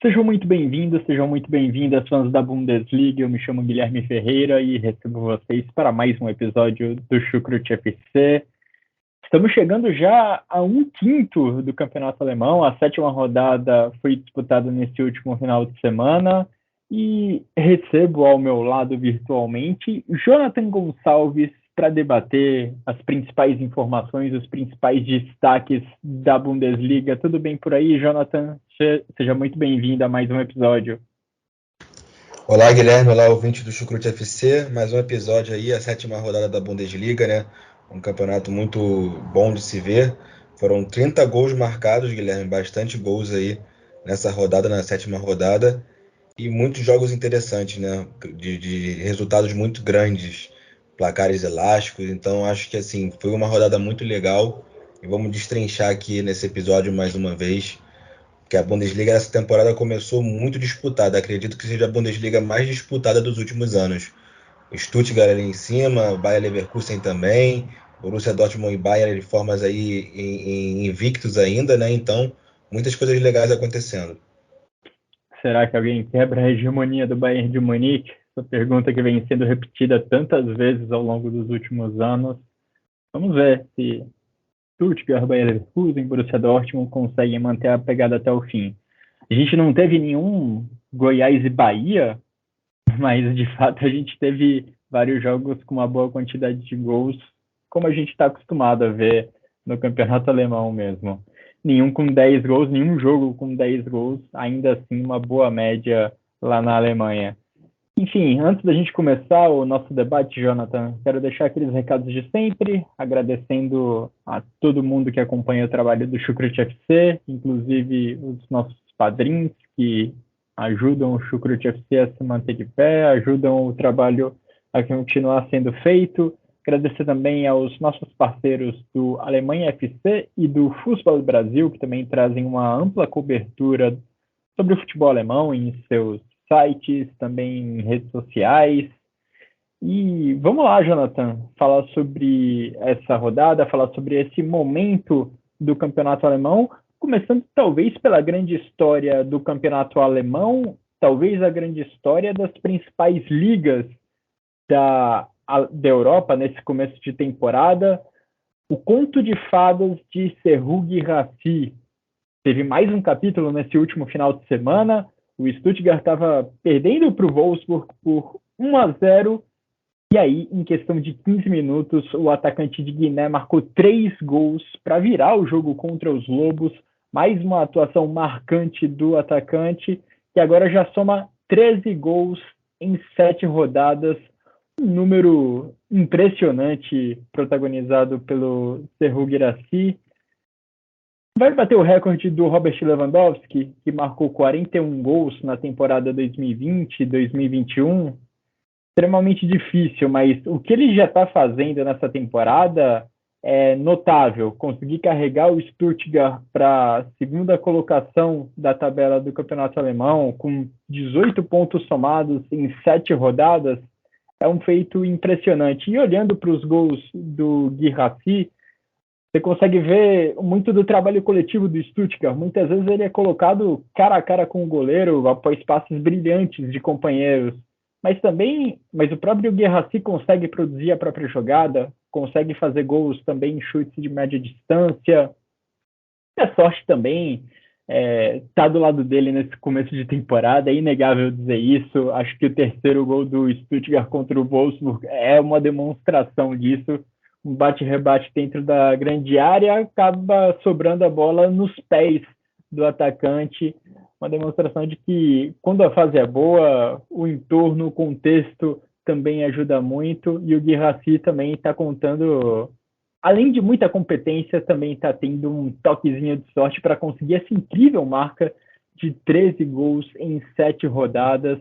Sejam muito bem-vindos, sejam muito bem-vindas, fãs da Bundesliga. Eu me chamo Guilherme Ferreira e recebo vocês para mais um episódio do Chucrut FC. Estamos chegando já a um quinto do Campeonato Alemão. A sétima rodada foi disputada nesse último final de semana e recebo ao meu lado virtualmente Jonathan Gonçalves para debater as principais informações, os principais destaques da Bundesliga. Tudo bem por aí, Jonathan? Seja muito bem-vindo a mais um episódio. Olá, Guilherme. Olá, ouvinte do Chucrut FC. Mais um episódio aí, a sétima rodada da Bundesliga, né? Um campeonato muito bom de se ver. Foram 30 gols marcados, Guilherme. Bastante gols aí nessa rodada, na sétima rodada. E muitos jogos interessantes, né? De resultados muito grandes, placares elásticos. Então, acho que assim, foi uma rodada muito legal. E vamos destrinchar aqui nesse episódio mais uma vez, que a Bundesliga essa temporada começou muito disputada. Acredito que seja a Bundesliga mais disputada dos últimos anos. O Stuttgart ali em cima, o Bayer Leverkusen também, o Borussia Dortmund e Bayern de formas aí invictos ainda, né? Então, muitas coisas legais acontecendo. Será que alguém quebra a hegemonia do Bayern de Munique? Essa pergunta que vem sendo repetida tantas vezes ao longo dos últimos anos. Vamos ver se Stuttgart, Bayer Leverkusen, Borussia Dortmund conseguem manter a pegada até o fim. A gente não teve nenhum Goiás e Bahia, mas de fato a gente teve vários jogos com uma boa quantidade de gols, como a gente está acostumado a ver no campeonato alemão mesmo. Nenhum com 10 gols, nenhum jogo com 10 gols, ainda assim uma boa média lá na Alemanha. Enfim, antes da gente começar o nosso debate, Jonathan, quero deixar aqueles recados de sempre, agradecendo a todo mundo que acompanha o trabalho do Chucrut FC, inclusive os nossos padrinhos que ajudam o Chucrut FC a se manter de pé, ajudam o trabalho a continuar sendo feito. Agradecer também aos nossos parceiros do Alemanha FC e do Fußball Brasil, que também trazem uma ampla cobertura sobre o futebol alemão em seus sites, também em redes sociais. E vamos lá, Jonathan, falar sobre essa rodada, falar sobre esse momento do campeonato alemão, começando talvez pela grande história do campeonato alemão, talvez a grande história das principais ligas da Europa nesse começo de temporada. O Conto de Fadas de Serhou Guirassy teve mais um capítulo nesse último final de semana. O Stuttgart estava perdendo para o Wolfsburg por 1-0, e aí, em questão de 15 minutos, o atacante de Guiné marcou 3 gols para virar o jogo contra os Lobos. Mais uma atuação marcante do atacante, que agora já soma 13 gols em 7 rodadas. Um número impressionante, protagonizado pelo Serhou Guirassy. Vai bater o recorde do Robert Lewandowski, que marcou 41 gols na temporada 2020-2021. Extremamente difícil, mas o que ele já está fazendo nessa temporada é notável. Conseguir carregar o Stuttgart para a segunda colocação da tabela do Campeonato Alemão, com 18 pontos somados em 7 rodadas, é um feito impressionante. E olhando para os gols do Guirassy, você consegue ver muito do trabalho coletivo do Stuttgart. Muitas vezes ele é colocado cara a cara com o goleiro após passes brilhantes de companheiros. Mas o próprio Guirassy consegue produzir a própria jogada, consegue fazer gols também em chutes de média distância. E a sorte também está do lado dele nesse começo de temporada, é inegável dizer isso. Acho que o terceiro gol do Stuttgart contra o Wolfsburg é uma demonstração disso. Um bate-rebate dentro da grande área, acaba sobrando a bola nos pés do atacante. Uma demonstração de que, quando a fase é boa, o entorno, o contexto também ajuda muito. E o Guirassy também está contando, além de muita competência, também está tendo um toquezinho de sorte para conseguir essa incrível marca de 13 gols em 7 rodadas.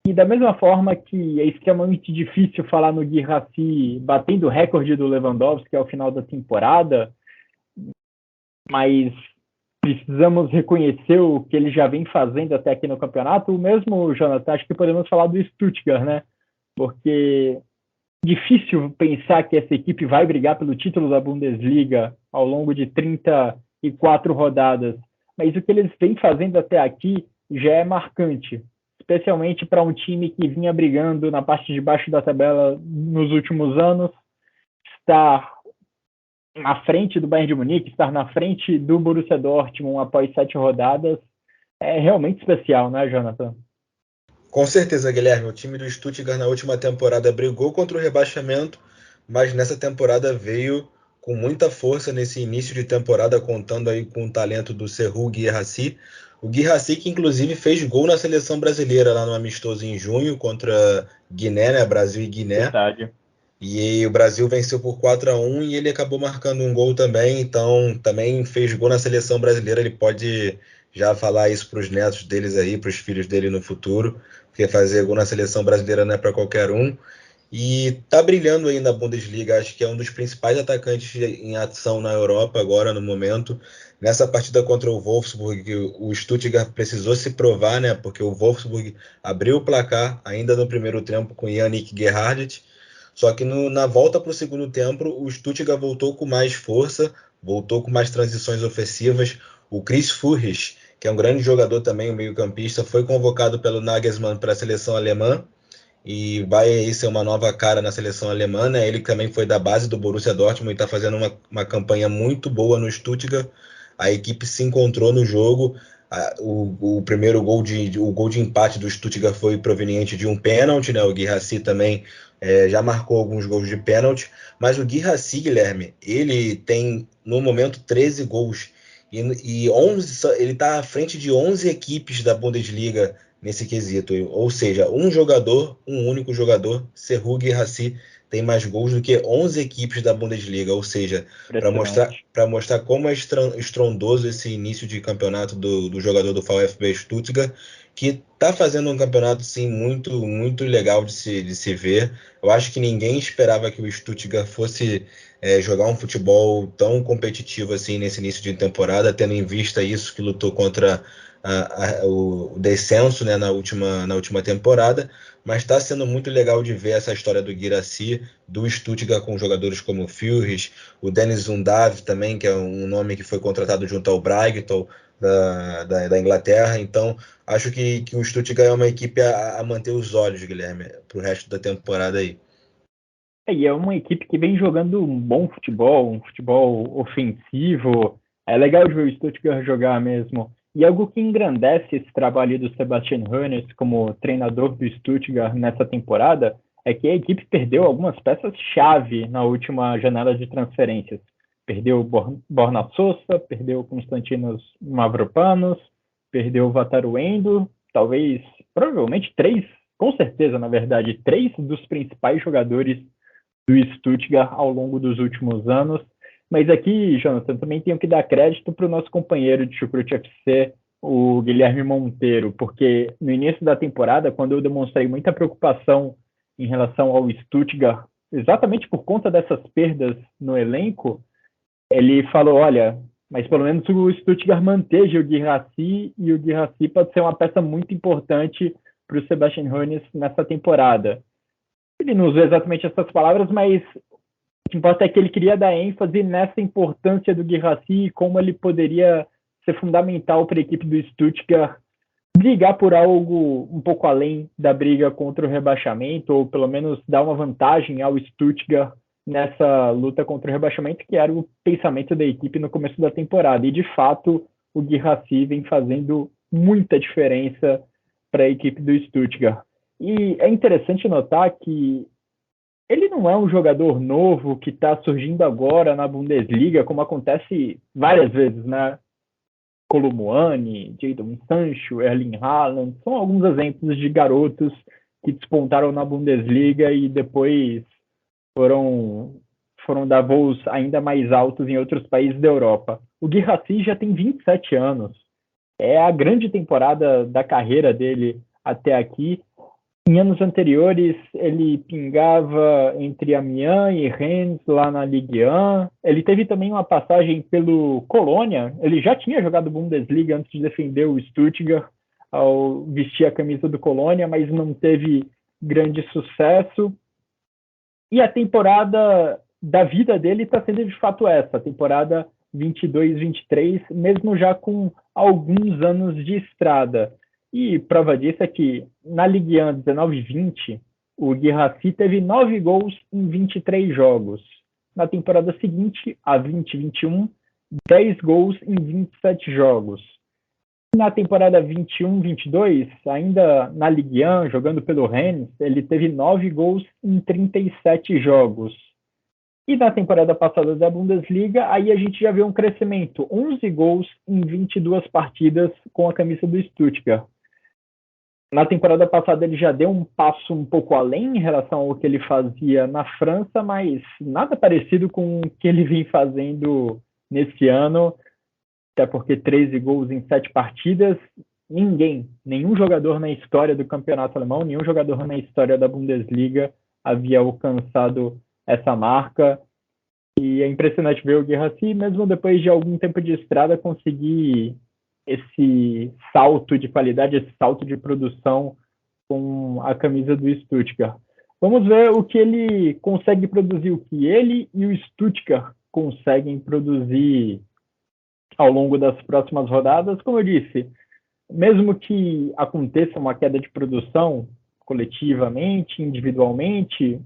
E da mesma forma que é extremamente difícil falar no Guirassy batendo o recorde do Lewandowski ao final da temporada, mas precisamos reconhecer o que ele já vem fazendo até aqui no campeonato. O mesmo, Jonathan, acho que podemos falar do Stuttgart, né? Porque difícil pensar que essa equipe vai brigar pelo título da Bundesliga ao longo de 34 rodadas. Mas o que eles vêm fazendo até aqui já é marcante, especialmente para um time que vinha brigando na parte de baixo da tabela nos últimos anos, estar na frente do Bayern de Munique, estar na frente do Borussia Dortmund após 7 rodadas, é realmente especial, né, Jonathan? Com certeza, Guilherme. O time do Stuttgart na última temporada brigou contra o rebaixamento, mas nessa temporada veio com muita força nesse início de temporada, contando aí com o talento do Serhou Guirassy. O Guirassy que inclusive fez gol na seleção brasileira lá no amistoso em junho contra Guiné, né? Brasil e Guiné. Verdade. E o Brasil venceu por 4-1 e ele acabou marcando um gol também, então também fez gol na seleção brasileira. Ele pode já falar isso para os netos deles aí, para os filhos dele no futuro, porque fazer gol na seleção brasileira não é para qualquer um. E tá brilhando aí na Bundesliga, acho que é um dos principais atacantes em ação na Europa agora no momento. Nessa partida contra o Wolfsburg, o Stuttgart precisou se provar, né? Porque o Wolfsburg abriu o placar ainda no primeiro tempo com Yannick Gerhardt. Só que na volta para o segundo tempo, o Stuttgart voltou com mais força, voltou com mais transições ofensivas. O Chris Führich, que é um grande jogador também, um meio-campista, foi convocado pelo Nagelsmann para a seleção alemã e vai ser uma nova cara na seleção alemã, né? Ele também foi da base do Borussia Dortmund e está fazendo uma campanha muito boa no Stuttgart. A equipe se encontrou no jogo. O primeiro o gol de empate do Stuttgart foi proveniente de um pênalti, né? O Guirassy também já marcou alguns gols de pênalti, mas o Guirassy, Guilherme, ele tem no momento 13 gols e 11, ele está à frente de 11 equipes da Bundesliga nesse quesito, ou seja, um único jogador, Serhou Guirassy, tem mais gols do que 11 equipes da Bundesliga, ou seja, Impressionante. para mostrar como é estrondoso esse início de campeonato do jogador do VfB Stuttgart, que está fazendo um campeonato sim, muito, muito legal de se ver. Eu acho que ninguém esperava que o Stuttgart fosse jogar um futebol tão competitivo assim nesse início de temporada, tendo em vista isso que lutou contra o descenso, né, na última temporada, mas está sendo muito legal de ver essa história do Guirassy, do Stuttgart com jogadores como o Führich, o Dennis Undav também, que é um nome que foi contratado junto ao Brighton da Inglaterra. Então acho que o Stuttgart é uma equipe a manter os olhos, Guilherme, para o resto da temporada aí. E é uma equipe que vem jogando um futebol ofensivo. É legal de ver o Stuttgart jogar mesmo. E algo que engrandece esse trabalho do Sebastian Hoeneß como treinador do Stuttgart nessa temporada é que a equipe perdeu algumas peças-chave na última janela de transferências. Perdeu Borna Sosa, perdeu Konstantinos Mavropanos, perdeu Wataru Endo, talvez, provavelmente três, com certeza, na verdade, três dos principais jogadores do Stuttgart ao longo dos últimos anos. Mas aqui, Jonathan, também tenho que dar crédito para o nosso companheiro de Chucrute FC, o Guilherme Monteiro, porque no início da temporada, quando eu demonstrei muita preocupação em relação ao Stuttgart, exatamente por conta dessas perdas no elenco, ele falou, olha, mas pelo menos o Stuttgart manteve o Guirassy e o Guirassy pode ser uma peça muito importante para o Sebastian Hoeneß nessa temporada. Ele não usou exatamente essas palavras, mas o que importa é que ele queria dar ênfase nessa importância do Guirassy e como ele poderia ser fundamental para a equipe do Stuttgart brigar por algo um pouco além da briga contra o rebaixamento, ou pelo menos dar uma vantagem ao Stuttgart nessa luta contra o rebaixamento, que era o pensamento da equipe no começo da temporada. E, de fato, o Guirassy vem fazendo muita diferença para a equipe do Stuttgart. E é interessante notar que ele não é um jogador novo que está surgindo agora na Bundesliga, como acontece várias vezes, né? Kolo Muani, Jadon Sancho, Erling Haaland, são alguns exemplos de garotos que despontaram na Bundesliga e depois foram dar voos ainda mais altos em outros países da Europa. O Guirassy já tem 27 anos. É a grande temporada da carreira dele até aqui. Em anos anteriores, ele pingava entre Amiens e Rennes, lá na Ligue 1. Ele teve também uma passagem pelo Colônia. Ele já tinha jogado Bundesliga antes de defender o Stuttgart, ao vestir a camisa do Colônia, mas não teve grande sucesso. E a temporada da vida dele está sendo de fato essa, a temporada 22-23, mesmo já com alguns anos de estrada. E prova disso é que na Ligue 1 19-20, o Guirassy teve 9 gols em 23 jogos. Na temporada seguinte, a 20-21, 10 gols em 27 jogos. Na temporada 21-22, ainda na Ligue 1, jogando pelo Rennes, ele teve 9 gols em 37 jogos. E na temporada passada da Bundesliga, aí a gente já vê um crescimento, 11 gols em 22 partidas com a camisa do Stuttgart. Na temporada passada ele já deu um passo um pouco além em relação ao que ele fazia na França, mas nada parecido com o que ele vem fazendo nesse ano, até porque 13 gols em 7 partidas, nenhum jogador na história do campeonato alemão, nenhum jogador na história da Bundesliga havia alcançado essa marca. E é impressionante ver o Guirassy, mesmo depois de algum tempo de estrada, conseguir esse salto de qualidade, esse salto de produção com a camisa do Stuttgart. Vamos ver o que ele consegue produzir, o que ele e o Stuttgart conseguem produzir ao longo das próximas rodadas. Como eu disse, mesmo que aconteça uma queda de produção coletivamente, individualmente,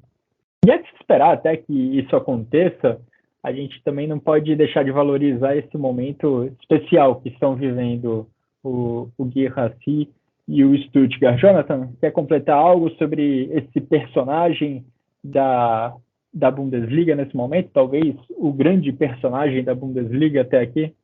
e é de se esperar até que isso aconteça, a gente também não pode deixar de valorizar esse momento especial que estão vivendo o Guirassy e o Stuttgart. Jonathan, quer completar algo sobre esse personagem da Bundesliga nesse momento? Talvez o grande personagem da Bundesliga até aqui?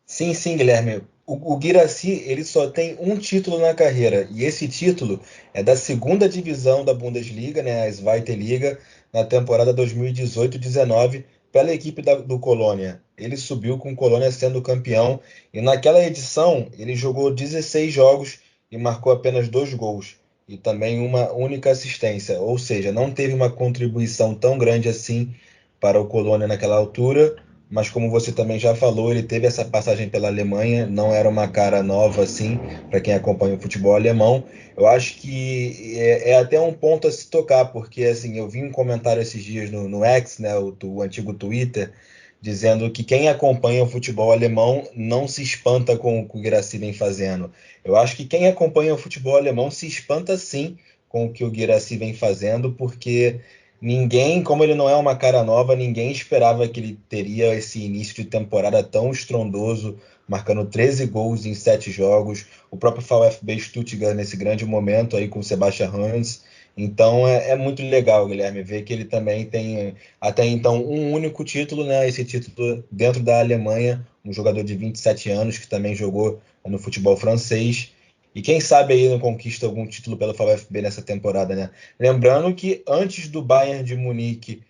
Sim, sim, Guilherme. O Guirassy, ele só tem um título na carreira, e esse título é da segunda divisão da Bundesliga, né, a Zweite Liga, na temporada 2018-19, pela equipe do Colônia. Ele subiu com o Colônia sendo campeão, e naquela edição ele jogou 16 jogos e marcou apenas 2 gols, e também uma única assistência, ou seja, não teve uma contribuição tão grande assim para o Colônia naquela altura, mas como você também já falou, ele teve essa passagem pela Alemanha, não era uma cara nova assim, para quem acompanha o futebol alemão. Eu acho que é até um ponto a se tocar, porque assim, eu vi um comentário esses dias no X, né, o antigo Twitter, dizendo que quem acompanha o futebol alemão não se espanta com o que o Guirassy vem fazendo. Eu acho que quem acompanha o futebol alemão se espanta sim com o que o Guirassy vem fazendo, porque ninguém, como ele não é uma cara nova, ninguém esperava que ele teria esse início de temporada tão estrondoso, marcando 13 gols em 7 jogos. O próprio VfB Stuttgart nesse grande momento aí com o Sebastian Hoeneß. Então é muito legal, Guilherme, ver que ele também tem até então um único título, né? Esse título dentro da Alemanha, um jogador de 27 anos que também jogou no futebol francês. E quem sabe aí não conquista algum título pelo VfB nessa temporada, né? Lembrando que antes do Bayern de Munique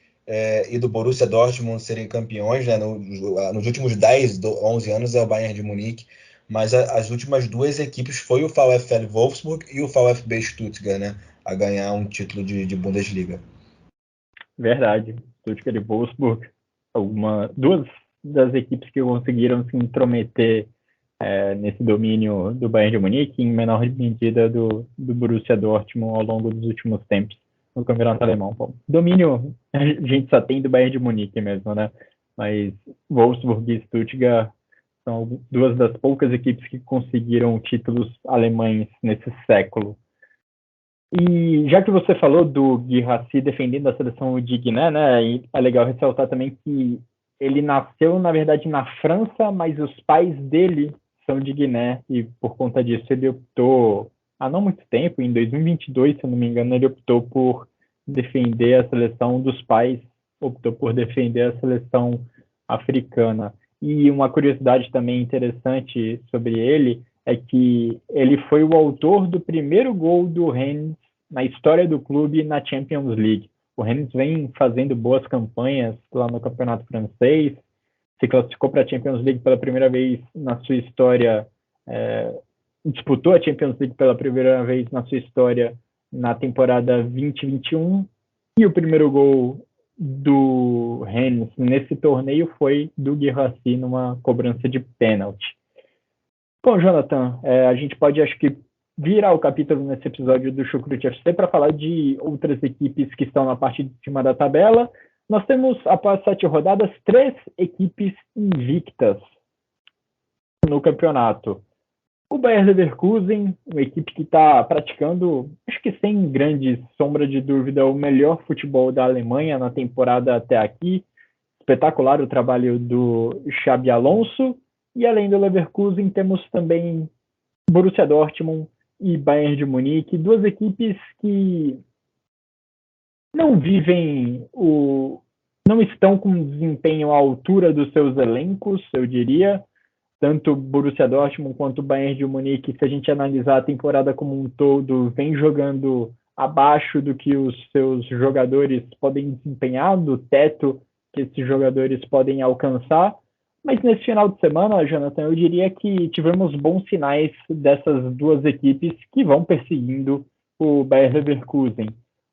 e do Borussia Dortmund serem campeões, né? Nos últimos 10, 11 anos é o Bayern de Munique, mas as últimas duas equipes foi o VfL Wolfsburg e o VfB Stuttgart, né? A ganhar um título de Bundesliga. Verdade. Stuttgart e Wolfsburg, duas das equipes que conseguiram se intrometer nesse domínio do Bayern de Munique, em menor medida do Borussia Dortmund ao longo dos últimos tempos no campeonato alemão. Bom, domínio a gente só tem do Bayern de Munique mesmo, né? Mas Wolfsburg e Stuttgart são duas das poucas equipes que conseguiram títulos alemães nesse século. E já que você falou do Guirassy defendendo a seleção de Guiné, né? E é legal ressaltar também que ele nasceu, na verdade, na França, mas os pais dele são de Guiné, e por conta disso ele optou, há não muito tempo, em 2022, se eu não me engano, ele optou por defender a seleção dos pais, optou por defender a seleção africana. E uma curiosidade também interessante sobre ele é que ele foi o autor do primeiro gol do Rennes na história do clube na Champions League. O Rennes vem fazendo boas campanhas lá no campeonato francês, se classificou para a Champions League pela primeira vez na sua história, disputou a Champions League pela primeira vez na sua história na temporada 2021, e o primeiro gol do Rennes nesse torneio foi do Guirassy numa cobrança de pênalti. Bom, Jonathan, a gente pode, acho que, virar o capítulo nesse episódio do Chucrute FC para falar de outras equipes que estão na parte de cima da tabela. Nós temos, após 7 rodadas, 3 equipes invictas no campeonato. O Bayer Leverkusen, uma equipe que está praticando, acho que sem grande sombra de dúvida, o melhor futebol da Alemanha na temporada até aqui. Espetacular o trabalho do Xabi Alonso. E além do Leverkusen, temos também Borussia Dortmund e Bayern de Munique, duas equipes que não vivem não estão com um desempenho à altura dos seus elencos, eu diria. Tanto Borussia Dortmund quanto Bayern de Munique, se a gente analisar a temporada como um todo, vem jogando abaixo do que os seus jogadores podem desempenhar, do teto que esses jogadores podem alcançar. Mas nesse final de semana, Jonathan, eu diria que tivemos bons sinais dessas duas equipes que vão perseguindo o Bayer Leverkusen.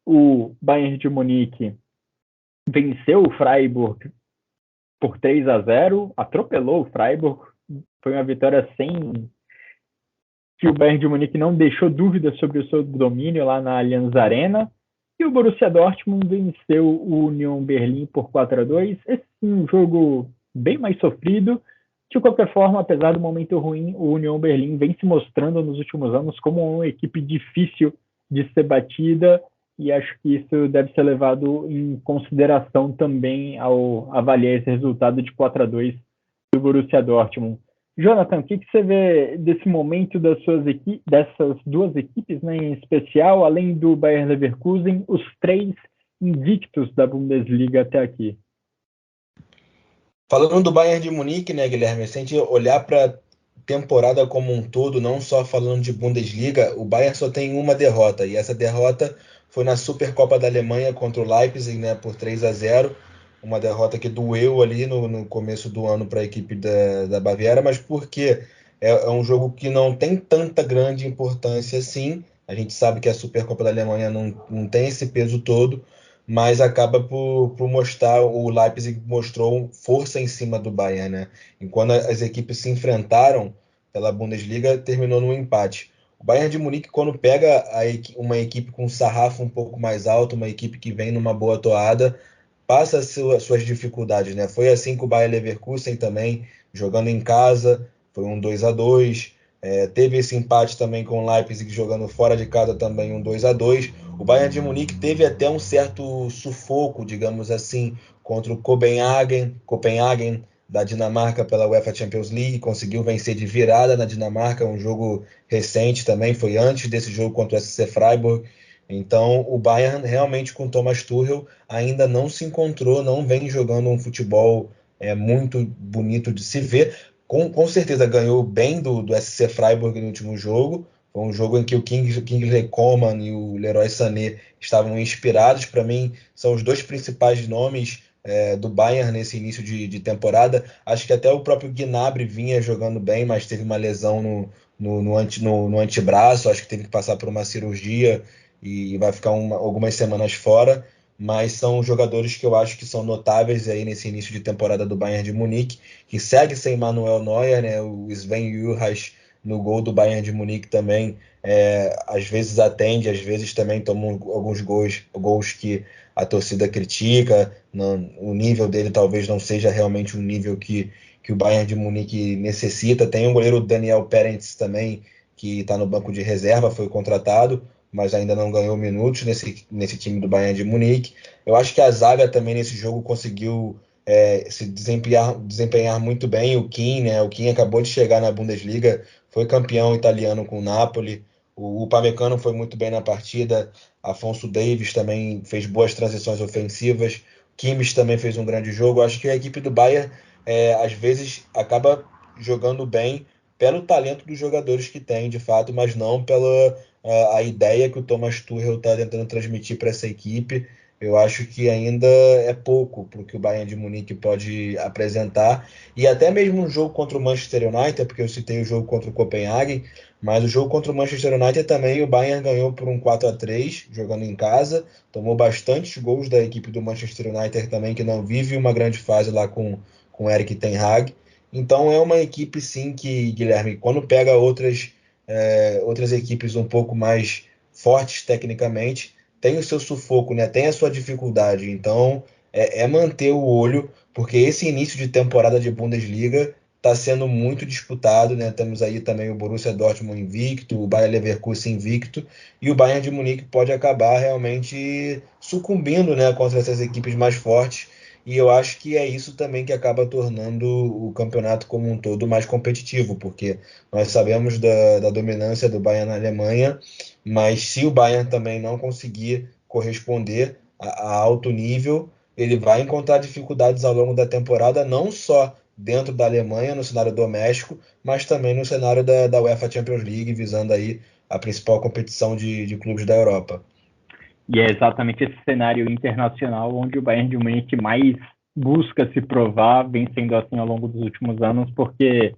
O Bayern de Munique venceu o Freiburg por 3-0, atropelou o Freiburg. Foi uma vitória sem que o Bayern de Munique não deixou dúvidas sobre o seu domínio lá na Allianz Arena. E o Borussia Dortmund venceu o Union Berlin por 4-2. Esse é um jogo bem mais sofrido. De qualquer forma, apesar do momento ruim, o Union Berlin vem se mostrando nos últimos anos como uma equipe difícil de ser batida, e acho que isso deve ser levado em consideração também ao avaliar esse resultado de 4-2 do Borussia Dortmund. Jonathan, o que você vê desse momento dessas duas equipes, né, em especial, além do Bayer Leverkusen, os três invictos da Bundesliga até aqui? Falando do Bayern de Munique, né, Guilherme? Se a gente olhar para a temporada como um todo, não só falando de Bundesliga, o Bayern só tem uma derrota, e essa derrota foi na Supercopa da Alemanha contra o Leipzig, né, por 3-0, uma derrota que doeu ali no começo do ano para a equipe da Baviera, mas porque é um jogo que não tem tanta grande importância assim. A gente sabe que a Supercopa da Alemanha não tem esse peso todo, mas acaba por mostrar, o Leipzig mostrou força em cima do Bayern, né? Enquanto as equipes se enfrentaram pela Bundesliga, terminou no empate. O Bayern de Munique, quando pega uma equipe com um sarrafo um pouco mais alto, uma equipe que vem numa boa toada, passa suas dificuldades, né? Foi assim com o Bayer Leverkusen também, jogando em casa, foi um 2-2. Teve esse empate também com o Leipzig jogando fora de casa também, um 2-2. O Bayern de Munique teve até um certo sufoco, digamos assim, contra o Copenhagen da Dinamarca pela UEFA Champions League, conseguiu vencer de virada na Dinamarca, um jogo recente também, foi antes desse jogo contra o SC Freiburg. Então o Bayern realmente com Thomas Tuchel ainda não se encontrou, não vem jogando um futebol muito bonito de se ver. Com certeza ganhou bem do SC Freiburg no último jogo. Foi um jogo em que o Kingsley Coman e o Leroy Sané estavam inspirados. Para mim, são os dois principais nomes do Bayern nesse início de temporada. Acho que até o próprio Gnabry vinha jogando bem, mas teve uma lesão no antebraço. Acho que teve que passar por uma cirurgia e vai ficar algumas semanas fora. Mas são jogadores que eu acho que são notáveis aí nesse início de temporada do Bayern de Munique, que segue sem Manuel Neuer, né? O Sven Ulreich no gol do Bayern de Munique também, às vezes atende, às vezes também toma alguns gols que a torcida critica. O nível dele talvez não seja realmente um nível que o Bayern de Munique necessita. Tem o goleiro Daniel Peretz também, que está no banco de reserva, foi contratado, mas ainda não ganhou minutos nesse time do Bayern de Munique. Eu acho que a zaga também nesse jogo conseguiu se desempenhar muito bem. O Kean, né? O Kean acabou de chegar na Bundesliga, foi campeão italiano com o Napoli. O Upamecano foi muito bem na partida. Afonso Davies também fez boas transições ofensivas. Kimmich também fez um grande jogo. Acho que a equipe do Bayern às vezes acaba jogando bem pelo talento dos jogadores que tem, de fato, mas não pela a ideia que o Thomas Tuchel está tentando transmitir para essa equipe. Eu acho que ainda é pouco para o que o Bayern de Munique pode apresentar. E até mesmo um jogo contra o Manchester United, porque eu citei o jogo contra o Copenhagen, mas o jogo contra o Manchester United também o Bayern ganhou por um 4-3, jogando em casa. Tomou bastantes gols da equipe do Manchester United também, que não vive uma grande fase lá com Erik ten Hag. Então é uma equipe, sim, que, Guilherme, quando pega outras equipes um pouco mais fortes tecnicamente, tem o seu sufoco, né? Tem a sua dificuldade. Então, manter o olho, porque esse início de temporada de Bundesliga está sendo muito disputado, né? Temos aí também o Borussia Dortmund invicto, o Bayer Leverkusen invicto, e o Bayern de Munique pode acabar realmente sucumbindo, né, contra essas equipes mais fortes. E eu acho que é isso também que acaba tornando o campeonato como um todo mais competitivo, porque nós sabemos da dominância do Bayern na Alemanha, mas se o Bayern também não conseguir corresponder a alto nível, ele vai encontrar dificuldades ao longo da temporada, não só dentro da Alemanha, no cenário doméstico, mas também no cenário da UEFA Champions League, visando aí a principal competição de clubes da Europa. E é exatamente esse cenário internacional onde o Bayern de Munique mais busca se provar, vem sendo assim ao longo dos últimos anos, porque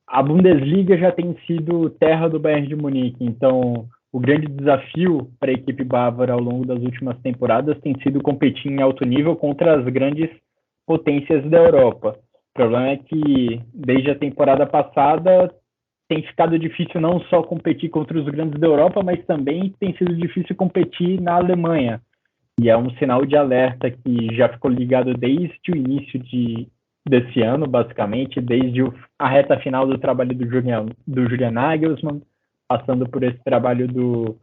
a Bundesliga já tem sido terra do Bayern de Munique, então o grande desafio para a equipe bávara ao longo das últimas temporadas tem sido competir em alto nível contra as grandes potências da Europa. O problema é que desde a temporada passada tem ficado difícil não só competir contra os grandes da Europa, mas também tem sido difícil competir na Alemanha. E é um sinal de alerta que já ficou ligado desde o início desse ano, basicamente, desde a reta final do trabalho do Julian Nagelsmann, passando por esse trabalho do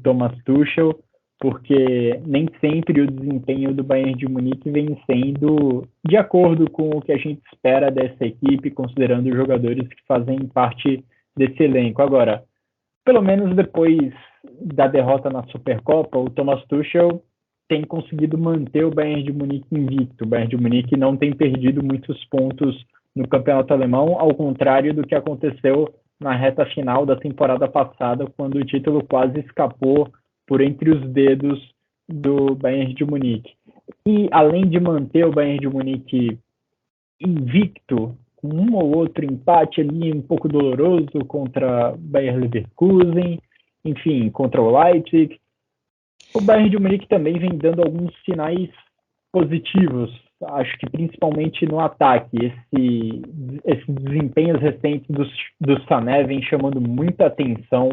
Thomas Tuchel, porque nem sempre o desempenho do Bayern de Munique vem sendo de acordo com o que a gente espera dessa equipe, considerando os jogadores que fazem parte desse elenco. Agora, pelo menos depois da derrota na Supercopa, o Thomas Tuchel tem conseguido manter o Bayern de Munique invicto. O Bayern de Munique não tem perdido muitos pontos no campeonato alemão, ao contrário do que aconteceu na reta final da temporada passada, quando o título quase escapou por entre os dedos do Bayern de Munique. E além de manter o Bayern de Munique invicto, com um ou outro empate ali um pouco doloroso contra o Bayer Leverkusen, enfim, contra o Leipzig, o Bayern de Munique também vem dando alguns sinais positivos, acho que principalmente no ataque. Esses desempenhos recentes do Sané vem chamando muita atenção.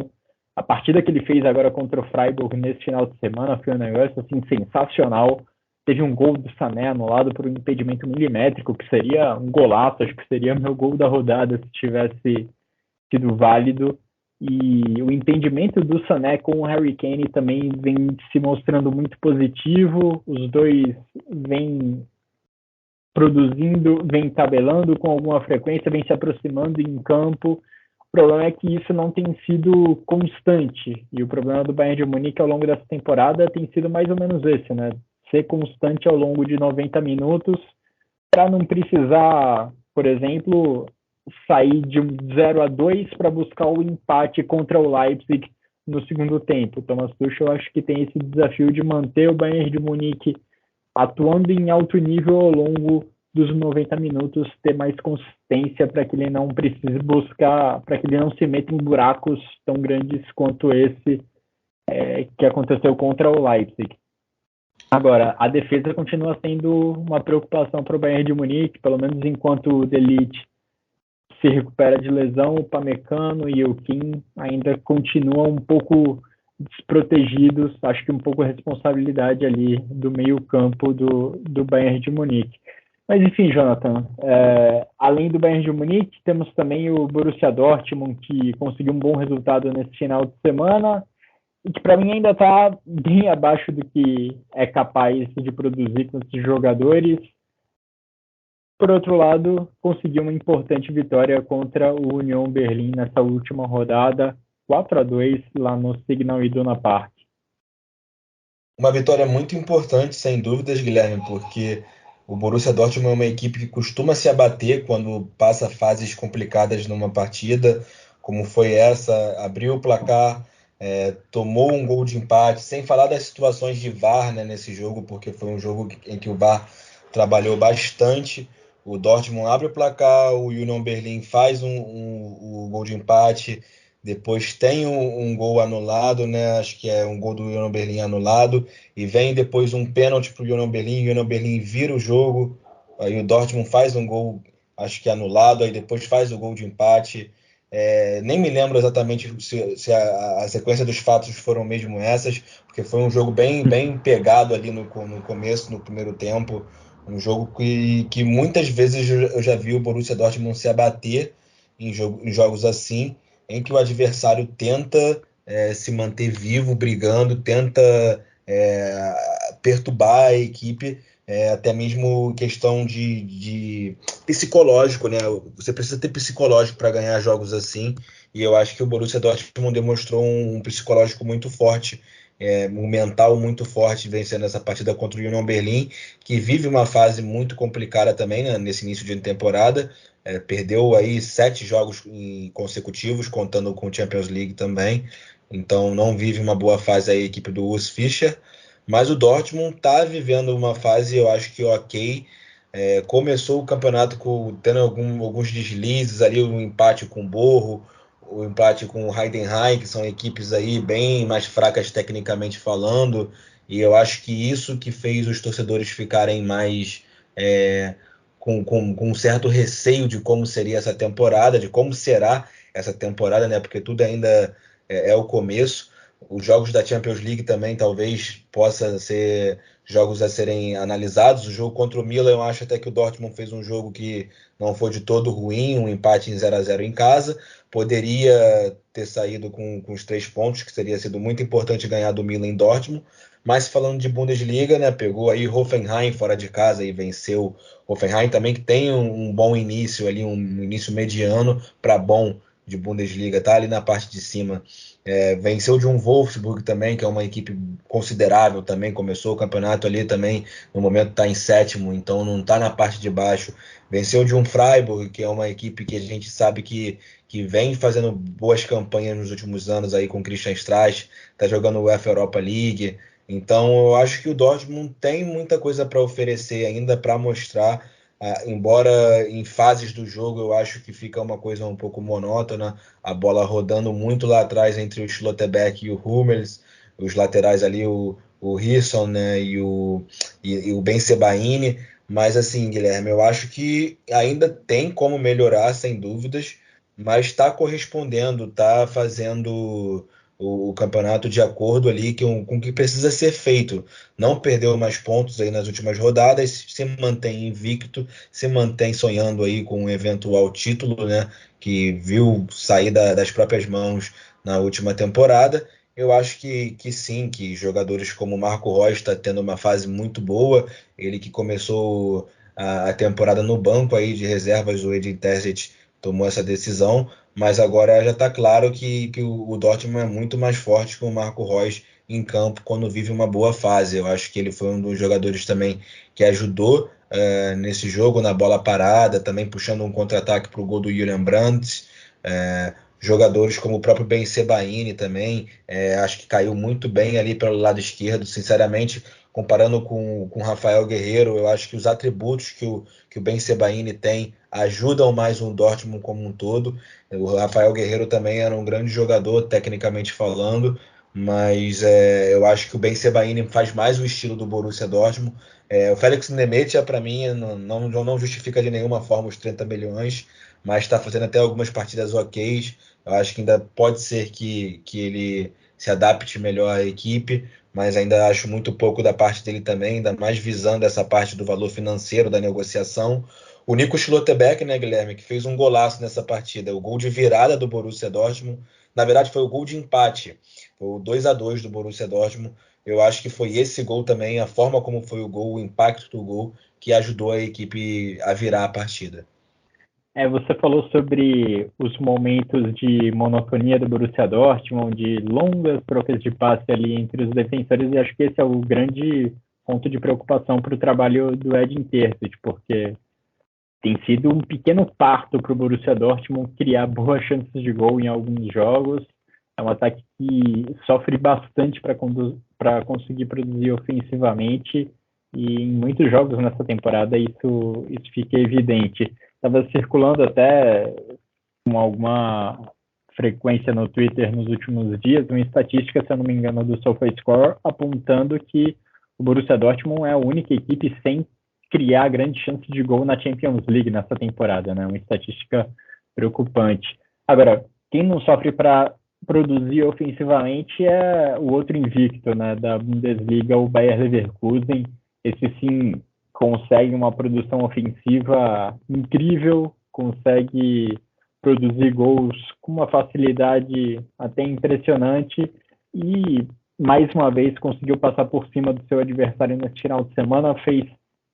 A partida que ele fez agora contra o Freiburg nesse final de semana foi um negócio assim, sensacional. Teve um gol do Sané anulado por um impedimento milimétrico, que seria um golaço, acho que seria meu gol da rodada se tivesse sido válido. E o entendimento do Sané com o Harry Kane também vem se mostrando muito positivo. Os dois vêm produzindo, vêm tabelando com alguma frequência, vêm se aproximando em campo. O problema é que isso não tem sido constante. E o problema do Bayern de Munique ao longo dessa temporada tem sido mais ou menos esse, né? Ser constante ao longo de 90 minutos para não precisar, por exemplo, sair de 0-2 para buscar o empate contra o Leipzig no segundo tempo. O Thomas Tuchel acho que tem esse desafio de manter o Bayern de Munique atuando em alto nível ao longo dos 90 minutos, ter mais consistência para que ele não precise buscar, para que ele não se meta em buracos tão grandes quanto esse que aconteceu contra o Leipzig. Agora, a defesa continua sendo uma preocupação para o Bayern de Munique, pelo menos enquanto o De Ligt se recupera de lesão, o Pamecano e o Kim ainda continuam um pouco desprotegidos, acho que um pouco a responsabilidade ali do meio campo do Bayern de Munique. Mas enfim, Jonathan, além do Bayern de Munique, temos também o Borussia Dortmund, que conseguiu um bom resultado nesse final de semana, e que para mim ainda está bem abaixo do que é capaz de produzir com esses jogadores. Por outro lado, conseguiu uma importante vitória contra o Union Berlin nessa última rodada, 4-2 lá no Signal Iduna Park. Uma vitória muito importante, sem dúvidas, Guilherme, porque o Borussia Dortmund é uma equipe que costuma se abater quando passa fases complicadas numa partida, como foi essa, abriu o placar, tomou um gol de empate, sem falar das situações de VAR, né, nesse jogo, porque foi um jogo em que o VAR trabalhou bastante. O Dortmund abre o placar, o Union Berlin faz o gol de empate, depois tem um gol anulado, né? Acho que é um gol do Union Berlin anulado, e vem depois um pênalti para o Union Berlin, o Union Berlin vira o jogo, aí o Dortmund faz um gol, acho que anulado, aí depois faz o gol de empate. Nem me lembro exatamente se a sequência dos fatos foram mesmo essas, porque foi um jogo bem pegado ali no começo, no primeiro tempo. Um jogo que muitas vezes eu já vi o Borussia Dortmund se abater em jogos assim, em que o adversário tenta se manter vivo, brigando, tenta perturbar a equipe, até mesmo questão de psicológico, né? Você precisa ter psicológico para ganhar jogos assim, e eu acho que o Borussia Dortmund demonstrou um psicológico muito forte, um mental muito forte vencendo essa partida contra o Union Berlin, que vive uma fase muito complicada também, né, nesse início de temporada. Perdeu aí 7 jogos consecutivos, contando com o Champions League também. Então não vive uma boa fase aí a equipe do Urs Fischer. Mas o Dortmund está vivendo uma fase, eu acho que ok. Começou o campeonato tendo alguns deslizes ali, um empate com o Borro, o empate com o Heidenheim, que são equipes aí bem mais fracas tecnicamente falando, e eu acho que isso que fez os torcedores ficarem mais com um certo receio de como seria essa temporada, de como será essa temporada, né? Porque tudo ainda é o começo. Os jogos da Champions League também talvez possa ser jogos a serem analisados. O jogo contra o Milan, eu acho até que o Dortmund fez um jogo que não foi de todo ruim, um empate em 0-0 em casa. Poderia ter saído com os 3 pontos, que teria sido muito importante ganhar do Milan em Dortmund. Mas falando de Bundesliga, né, pegou aí Hoffenheim fora de casa e venceu. Hoffenheim também, que tem um bom início ali, um início mediano para bom de Bundesliga, tá ali na parte de cima. Venceu de um Wolfsburg também, que é uma equipe considerável também, começou o campeonato ali também, no momento está em 7º, então não está na parte de baixo. Venceu de um Freiburg, que é uma equipe que a gente sabe que vem fazendo boas campanhas nos últimos anos aí com o Christian Streich, está jogando o UEFA Europa League. Então eu acho que o Dortmund tem muita coisa para oferecer ainda, para mostrar. Embora em fases do jogo eu acho que fica uma coisa um pouco monótona, a bola rodando muito lá atrás entre o Schlotterbeck e o Hummels, os laterais ali, o Risson, né, e o Ben Sebaini. Mas assim, Guilherme, eu acho que ainda tem como melhorar, sem dúvidas, mas está correspondendo, está fazendo o campeonato de acordo ali com o que precisa ser feito. Não perdeu mais pontos aí nas últimas rodadas, se mantém invicto, se mantém sonhando aí com um eventual título, né, que viu sair das próprias mãos na última temporada. Eu acho que sim, que jogadores como o Marco Reus está tendo uma fase muito boa, ele que começou a temporada no banco aí de reservas, o Edin Terzic tomou essa decisão, mas agora já está claro que o Dortmund é muito mais forte que o Marco Reus em campo quando vive uma boa fase. Eu acho que ele foi um dos jogadores também que ajudou nesse jogo, na bola parada, também puxando um contra-ataque para o gol do Julian Brandt. Jogadores como o próprio Ben Sebaini também, acho que caiu muito bem ali pelo lado esquerdo, sinceramente, comparando com o Rafael Guerreiro, eu acho que os atributos que o Ben Sebaini tem ajudam mais o Dortmund como um todo. O Rafael Guerreiro também era um grande jogador, tecnicamente falando, mas eu acho que o Ben Sebaini faz mais o estilo do Borussia Dortmund. O Félix Nemetia, para mim, não justifica de nenhuma forma os 30 milhões, mas está fazendo até algumas partidas ok. Eu acho que ainda pode ser que ele se adapte melhor à equipe, mas ainda acho muito pouco da parte dele também, ainda mais visando essa parte do valor financeiro da negociação. O Nico Schlotterbeck, né, Guilherme, que fez um golaço nessa partida, o gol de virada do Borussia Dortmund, na verdade foi o gol de empate, foi o 2-2 do Borussia Dortmund. Eu acho que foi esse gol também, a forma como foi o gol, o impacto do gol, que ajudou a equipe a virar a partida. Você falou sobre os momentos de monotonia do Borussia Dortmund, de longas trocas de passe ali entre os defensores, e acho que esse é o grande ponto de preocupação para o trabalho do Edin Terzic, porque tem sido um pequeno parto para o Borussia Dortmund criar boas chances de gol em alguns jogos. É um ataque que sofre bastante para conseguir produzir ofensivamente, e em muitos jogos nessa temporada isso fica evidente. Estava circulando até com alguma frequência no Twitter nos últimos dias uma estatística, se eu não me engano, do SofaScore, apontando que o Borussia Dortmund é a única equipe sem criar grande chance de gol na Champions League nessa temporada, né? Uma estatística preocupante. Agora, quem não sofre para produzir ofensivamente é o outro invicto, né, da Bundesliga, o Bayer Leverkusen. Esse sim consegue uma produção ofensiva incrível, consegue produzir gols com uma facilidade até impressionante e, mais uma vez, conseguiu passar por cima do seu adversário nesse final de semana, fez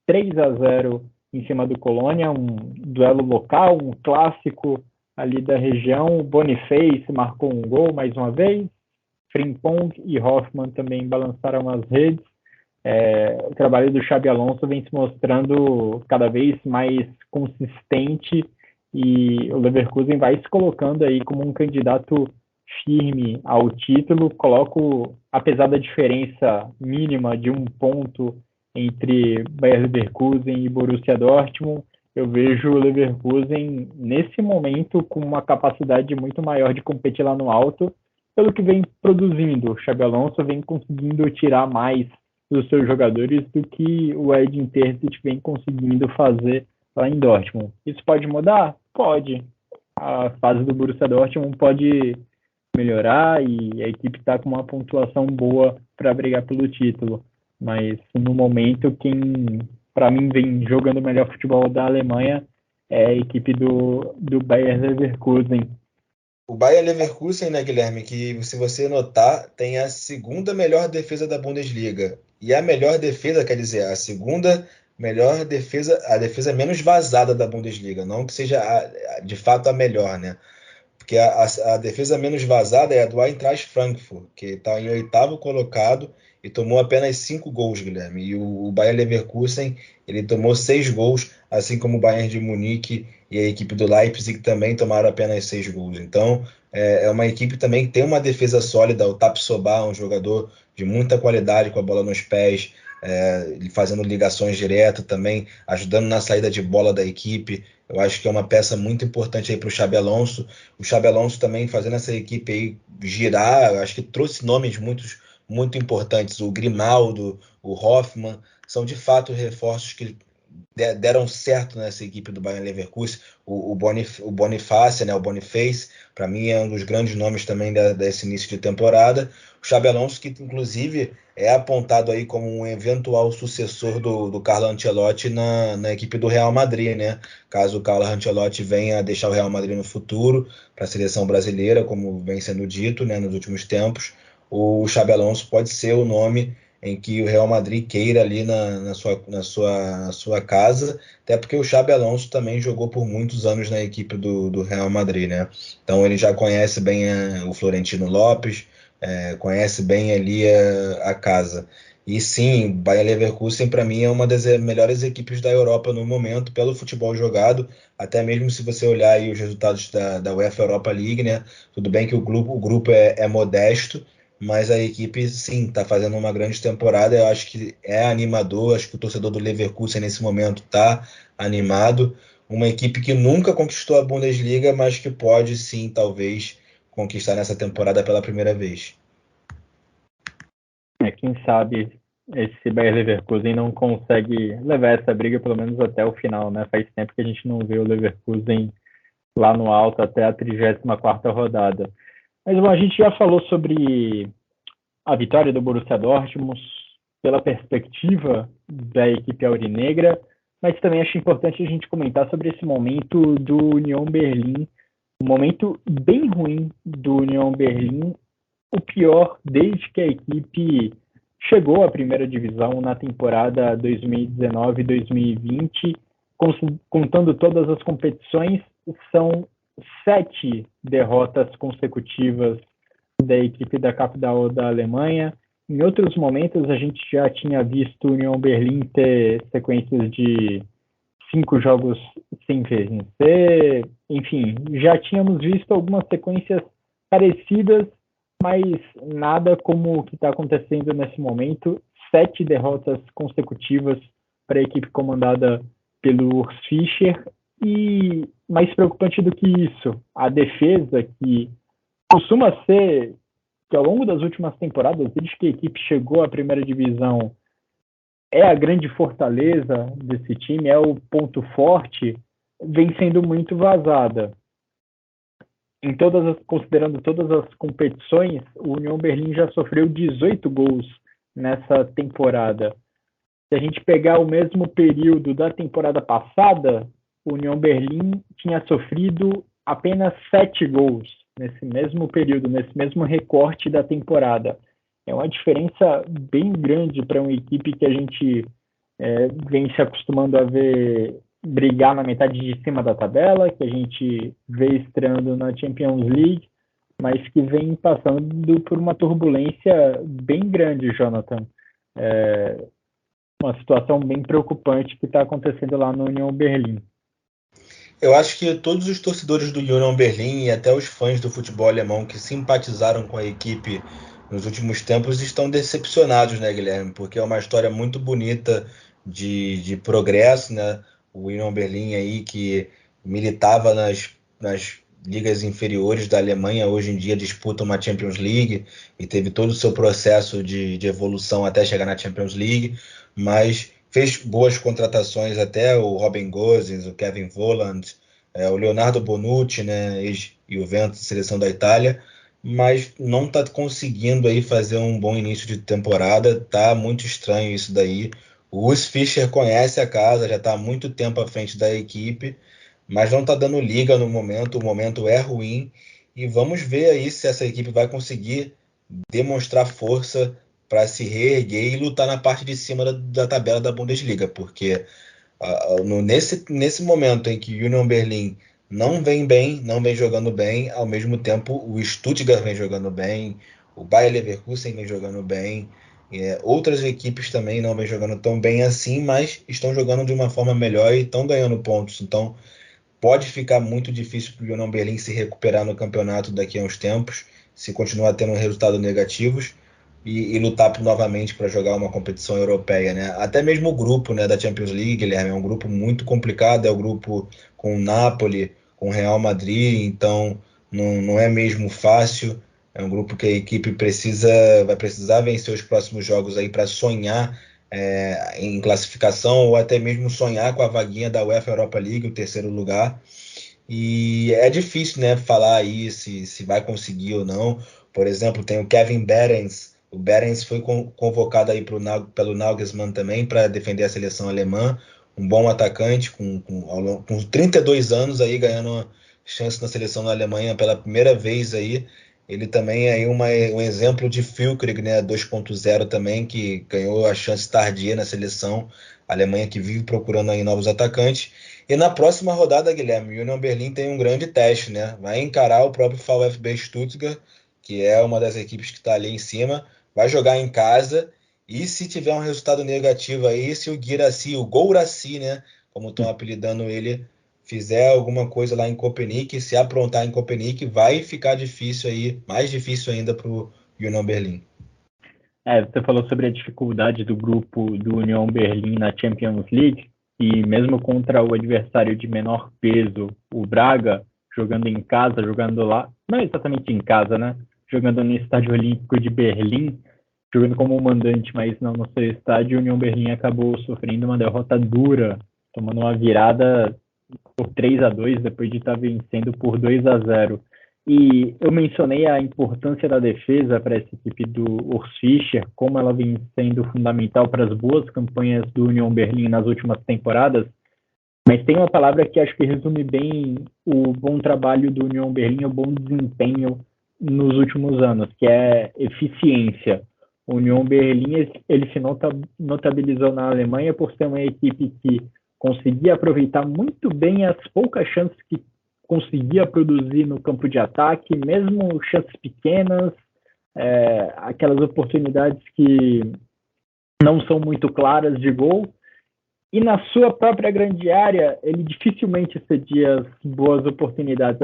3-0 em cima do Colônia, um duelo local, um clássico ali da região. O Boniface marcou um gol mais uma vez, Frimpong e Hoffmann também balançaram as redes. O trabalho do Xabi Alonso vem se mostrando cada vez mais consistente e o Leverkusen vai se colocando aí como um candidato firme ao título. Coloco, apesar da diferença mínima de um ponto entre Bayer Leverkusen e Borussia Dortmund, eu vejo o Leverkusen nesse momento com uma capacidade muito maior de competir lá no alto, pelo que vem produzindo. O Xabi Alonso vem conseguindo tirar mais dos seus jogadores do que o Edin Terzic vem conseguindo fazer lá em Dortmund. Isso pode mudar? Pode. A fase do Borussia Dortmund pode melhorar e a equipe está com uma pontuação boa para brigar pelo título. Mas no momento, quem para mim vem jogando o melhor futebol da Alemanha é a equipe do Bayer Leverkusen. O Bayer Leverkusen, né, Guilherme, que se você notar, tem a segunda melhor defesa da Bundesliga. E a melhor defesa, quer dizer, a segunda melhor defesa, a defesa menos vazada da Bundesliga. Não que seja de fato a melhor, né? Porque a defesa menos vazada é a do Eintracht Frankfurt, que está em 8º colocado e tomou apenas 5 gols, Guilherme. E o Bayer Leverkusen, ele tomou 6 gols, assim como o Bayern de Munique e a equipe do Leipzig também tomaram apenas 6 gols. Então, é uma equipe também que tem uma defesa sólida. O Tapsoba, um jogador de muita qualidade com a bola nos pés, fazendo ligações diretas também, ajudando na saída de bola da equipe. Eu acho que é uma peça muito importante aí para o Xabi Alonso. O Xabi Alonso também fazendo essa equipe aí girar, acho que trouxe nomes muito importantes. O Grimaldo, o Hoffmann, são de fato reforços que deram certo nessa equipe do Bayer Leverkusen. O Boniface, né, o Boniface, para mim é um dos grandes nomes também desse início de temporada. O Xabi Alonso, que inclusive é apontado aí como um eventual sucessor do Carlo Ancelotti na equipe do Real Madrid, né? Caso o Carlo Ancelotti venha a deixar o Real Madrid no futuro para a seleção brasileira, como vem sendo dito, né, nos últimos tempos, o Xabi Alonso pode ser o nome em que o Real Madrid queira ali na sua casa, até porque o Xabi Alonso também jogou por muitos anos na equipe do Real Madrid, né? Então ele já conhece bem o Florentino Lopes, conhece bem ali a casa. E sim, Bayer Leverkusen para mim é uma das melhores equipes da Europa no momento, pelo futebol jogado, até mesmo se você olhar aí os resultados da UEFA Europa League, né? Tudo bem que o grupo é modesto, mas a equipe, sim, está fazendo uma grande temporada. Eu acho que é animador, acho que o torcedor do Leverkusen nesse momento está animado. Uma equipe que nunca conquistou a Bundesliga, mas que pode, sim, talvez, conquistar nessa temporada pela primeira vez. Quem sabe esse Bayer Leverkusen não consegue levar essa briga pelo menos até o final, né? Faz tempo que a gente não vê o Leverkusen lá no alto até a 34ª rodada. Mas bom, a gente já falou sobre a vitória do Borussia Dortmund pela perspectiva da equipe aurinegra, mas também acho importante a gente comentar sobre esse momento do Union Berlin, um momento bem ruim do Union Berlin, o pior desde que a equipe chegou à primeira divisão na temporada 2019-2020, contando todas as competições, são 7 derrotas consecutivas da equipe da capital da Alemanha. Em outros momentos, a gente já tinha visto o Union Berlin ter sequências de 5 jogos sem vencer. Enfim, já tínhamos visto algumas sequências parecidas, mas nada como o que está acontecendo nesse momento. 7 derrotas consecutivas para a equipe comandada pelo Urs Fischer. E mais preocupante do que isso, a defesa, que costuma ser, que ao longo das últimas temporadas, desde que a equipe chegou à primeira divisão, é a grande fortaleza desse time, é o ponto forte, vem sendo muito vazada. Considerando todas as competições, o Union Berlin já sofreu 18 gols nessa temporada. Se a gente pegar o mesmo período da temporada passada, o União Berlim tinha sofrido apenas 7 gols nesse mesmo período, nesse mesmo recorte da temporada. É uma diferença bem grande para uma equipe que a gente vem se acostumando a ver brigar na metade de cima da tabela, que a gente vê estreando na Champions League, mas que vem passando por uma turbulência bem grande, Jonathan. Uma situação bem preocupante que está acontecendo lá no União Berlim. Eu acho que todos os torcedores do União Berlim e até os fãs do futebol alemão que simpatizaram com a equipe nos últimos tempos estão decepcionados, né, Guilherme? Porque é uma história muito bonita de progresso, né? O União Berlim aí que militava nas ligas inferiores da Alemanha, hoje em dia disputa uma Champions League e teve todo o seu processo de evolução até chegar na Champions League, mas fez boas contratações, até o Robin Gosens, o Kevin Volland, o Leonardo Bonucci, né, ex-Juventus, seleção da Itália, mas não está conseguindo aí fazer um bom início de temporada. Tá muito estranho isso daí. O Urs Fischer conhece a casa, já está há muito tempo à frente da equipe, mas não está dando liga no momento. O momento é ruim e vamos ver aí se essa equipe vai conseguir demonstrar força para se reerguer e lutar na parte de cima da tabela da Bundesliga, porque nesse momento em que o Union Berlin não vem bem, não vem jogando bem, ao mesmo tempo o Stuttgart vem jogando bem, o Bayer Leverkusen vem jogando bem, outras equipes também não vem jogando tão bem assim, mas estão jogando de uma forma melhor e estão ganhando pontos. Então pode ficar muito difícil para o Union Berlin se recuperar no campeonato daqui a uns tempos, se continuar tendo resultados negativos e lutar novamente para jogar uma competição europeia, né? Até mesmo o grupo, né, da Champions League, Guilherme, é um grupo muito complicado, é o grupo com o Napoli, com o Real Madrid, então não é mesmo fácil. É um grupo que a equipe vai precisar vencer os próximos jogos aí para sonhar em classificação ou até mesmo sonhar com a vaguinha da UEFA Europa League, o terceiro lugar. E é difícil, né, falar aí se vai conseguir ou não. Por exemplo, tem o Kevin Behrens. O Behrens foi convocado aí pelo Nagelsmann também para defender a seleção alemã. Um bom atacante com 32 anos aí ganhando uma chance na seleção da Alemanha pela primeira vez aí. Ele também é aí um exemplo de Füllkrug, né, 2.0 também, que ganhou a chance tardia na seleção. A Alemanha que vive procurando aí novos atacantes. E na próxima rodada, Guilherme, o Union Berlin tem um grande teste, né? Vai encarar o próprio VfB Stuttgart, que é uma das equipes que está ali em cima, vai jogar em casa, e se tiver um resultado negativo aí, se o Guirassy, o Gouracy, né, como estão apelidando ele, fizer alguma coisa lá em Copenhague, se aprontar em Copenhague, vai ficar difícil aí, mais difícil ainda para o Union Berlin. Você falou sobre a dificuldade do grupo do União Berlim na Champions League, e mesmo contra o adversário de menor peso, o Braga, jogando em casa, jogando lá, não exatamente em casa, né? Jogando no Estádio Olímpico de Berlim, jogando como mandante, mas não no seu estádio, o União Berlim acabou sofrendo uma derrota dura, tomando uma virada por 3-2 depois de estar vencendo por 2-0. E eu mencionei a importância da defesa para essa equipe do Urs Fischer, como ela vem sendo fundamental para as boas campanhas do União Berlim nas últimas temporadas, mas tem uma palavra que acho que resume bem o bom trabalho do União Berlim, o bom desempenho nos últimos anos, que é eficiência. O União Berlim ele se notabilizou na Alemanha por ser uma equipe que conseguia aproveitar muito bem as poucas chances que conseguia produzir no campo de ataque, mesmo chances pequenas, aquelas oportunidades que não são muito claras de gol. E na sua própria grande área, ele dificilmente cedia essas boas oportunidades.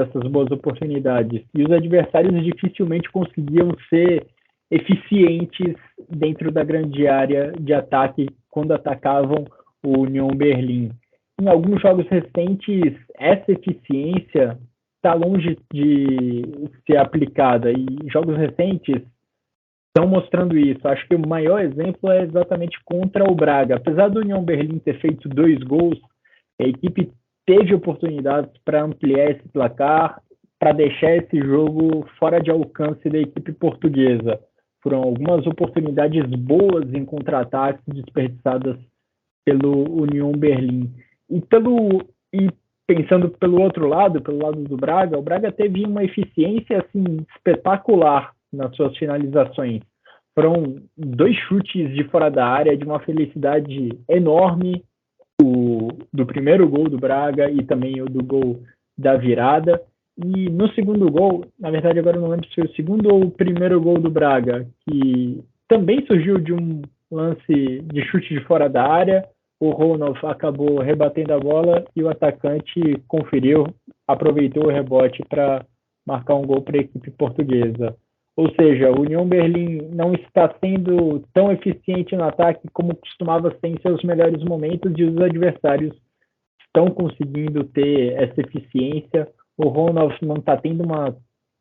E os adversários dificilmente conseguiam ser eficientes dentro da grande área de ataque quando atacavam o União Berlim. Em alguns jogos recentes, essa eficiência está longe de ser aplicada, e jogos recentes estão mostrando isso. Acho que o maior exemplo é exatamente contra o Braga. Apesar do União Berlim ter feito 2 gols, a equipe teve oportunidades para ampliar esse placar, para deixar esse jogo fora de alcance da equipe portuguesa. Foram algumas oportunidades boas em contra-ataques desperdiçadas pelo Union Berlin. E pensando pelo outro lado, pelo lado do Braga, o Braga teve uma eficiência assim, espetacular nas suas finalizações. Foram 2 chutes de fora da área, de uma felicidade enorme, do primeiro gol do Braga e também o do gol da virada. E no segundo gol, na verdade agora eu não lembro se foi o segundo ou o primeiro gol do Braga, que também surgiu de um lance de chute de fora da área. O Ronald acabou rebatendo a bola e o atacante conferiu, aproveitou o rebote para marcar um gol para a equipe portuguesa. Ou seja, o Union Berlin não está sendo tão eficiente no ataque como costumava ser em seus melhores momentos, e os adversários estão conseguindo ter essa eficiência. O Ronald não está tendo uma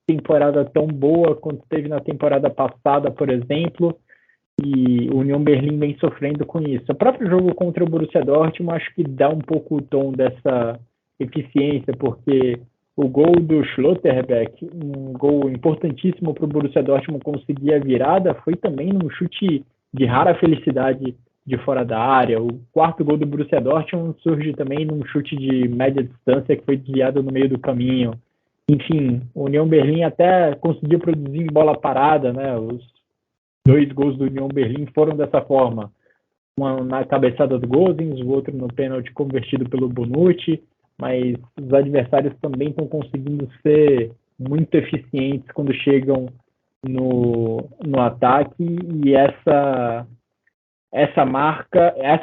temporada tão boa quanto teve na temporada passada, por exemplo, e o Union Berlin vem sofrendo com isso. O próprio jogo contra o Borussia Dortmund acho que dá um pouco o tom dessa eficiência, porque o gol do Schlotterbeck, um gol importantíssimo para o Borussia Dortmund conseguir a virada, foi também num chute de rara felicidade de fora da área. O quarto gol do Borussia Dortmund surge também num chute de média distância que foi desviado no meio do caminho. Enfim, o Union Berlin até conseguiu produzir em bola parada, né? Os 2 gols do Union Berlin foram dessa forma. Um na cabeçada do Gosens, o outro no pênalti convertido pelo Bonucci, mas os adversários também estão conseguindo ser muito eficientes quando chegam no ataque, e essa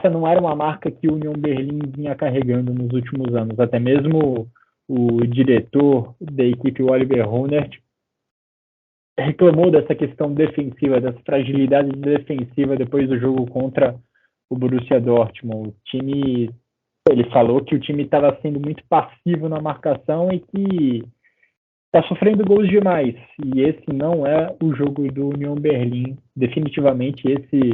não era uma marca que o Union Berlin vinha carregando nos últimos anos. Até mesmo o diretor da equipe, o Oliver Runert, reclamou dessa questão defensiva, dessa fragilidade defensiva depois do jogo contra o Borussia Dortmund. Ele falou que o time estava sendo muito passivo na marcação e que está sofrendo gols demais. E esse não é o jogo do Union Berlin. Definitivamente esse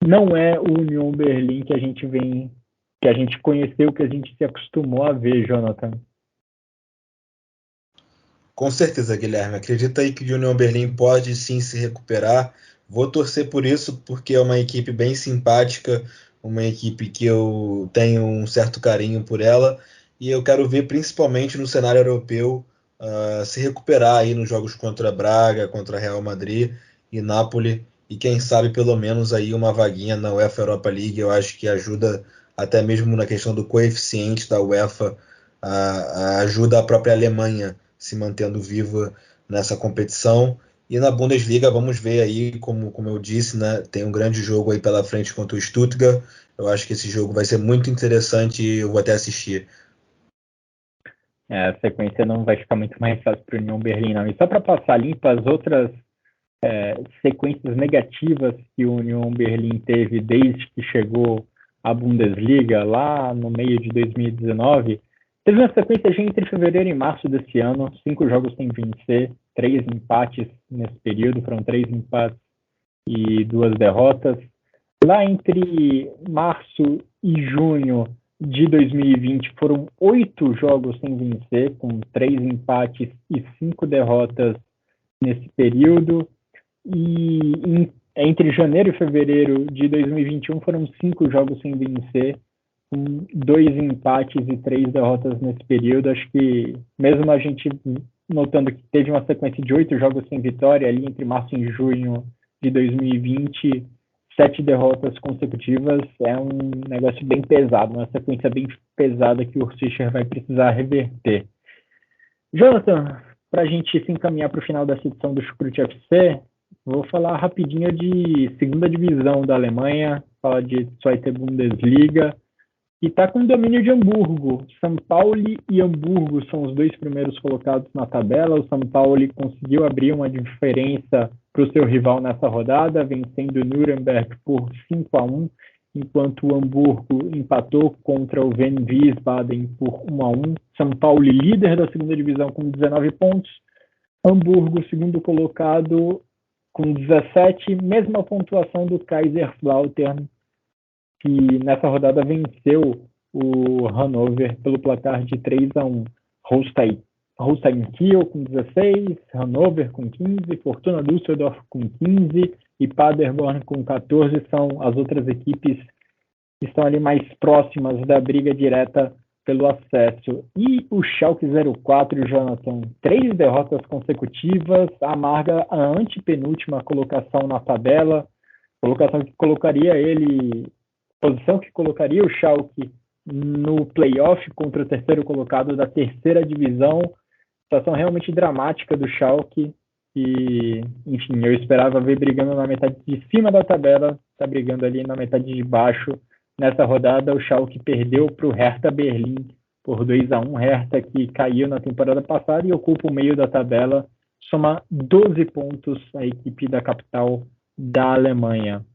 não é o Union Berlin que a gente conheceu, que a gente se acostumou a ver, Jonathan. Com certeza, Guilherme. Acredita aí que o Union Berlin pode sim se recuperar. Vou torcer por isso, porque é uma equipe bem simpática, uma equipe que eu tenho um certo carinho por ela, e eu quero ver principalmente no cenário europeu se recuperar aí nos jogos contra Braga, contra Real Madrid e Napoli, e quem sabe pelo menos aí uma vaguinha na UEFA Europa League. Eu acho que ajuda até mesmo na questão do coeficiente da UEFA, ajuda a própria Alemanha se mantendo viva nessa competição. E na Bundesliga, vamos ver aí, como eu disse, né, tem um grande jogo aí pela frente contra o Stuttgart. Eu acho que esse jogo vai ser muito interessante e eu vou até assistir. A sequência não vai ficar muito mais fácil para o Union Berlin, não. E só para passar limpo, as outras sequências negativas que o Union Berlin teve desde que chegou à Bundesliga, lá no meio de 2019, teve uma sequência já entre fevereiro e março desse ano, 5 jogos sem vencer, 3 empates nesse período, foram 3 empates e 2 derrotas. Lá entre março e junho de 2020 foram 8 jogos sem vencer, com 3 empates e 5 derrotas nesse período. E entre janeiro e fevereiro de 2021 foram 5 jogos sem vencer, com 2 empates e 3 derrotas nesse período. Acho que mesmo a gente notando que teve uma sequência de 8 jogos sem vitória ali entre março e junho de 2020, 7 derrotas consecutivas, é um negócio bem pesado, uma sequência bem pesada que o Fischer vai precisar reverter. Jonathan, para a gente se encaminhar para o final dessa edição do Chucrute FC, vou falar rapidinho de segunda divisão da Alemanha, falar de Zweite Bundesliga, e está com domínio de Hamburgo. São Paulo e Hamburgo são os 2 primeiros colocados na tabela. O São Paulo conseguiu abrir uma diferença para o seu rival nessa rodada, vencendo o Nuremberg por 5-1, enquanto o Hamburgo empatou contra o Wien Wiesbaden por 1-1. São Paulo líder da segunda divisão com 19 pontos. Hamburgo, segundo colocado, com 17, mesma pontuação do Kaiserslautern, que nessa rodada venceu o Hannover pelo placar de 3-1. Holstein Kiel com 16, Hannover com 15, Fortuna Düsseldorf com 15 e Paderborn com 14 são as outras equipes estão ali mais próximas da briga direta pelo acesso. E o Schalke 04, Jonathan, 3 derrotas consecutivas, amarga a antepenúltima colocação na tabela, posição que colocaria o Schalke no playoff contra o terceiro colocado da terceira divisão. Situação realmente dramática do Schalke, e, enfim, eu esperava ver brigando na metade de cima da tabela, está brigando ali na metade de baixo. Nessa rodada, o Schalke perdeu para o Hertha Berlim por 2-1. Hertha, que caiu na temporada passada e ocupa o meio da tabela, soma 12 pontos a equipe da capital da Alemanha.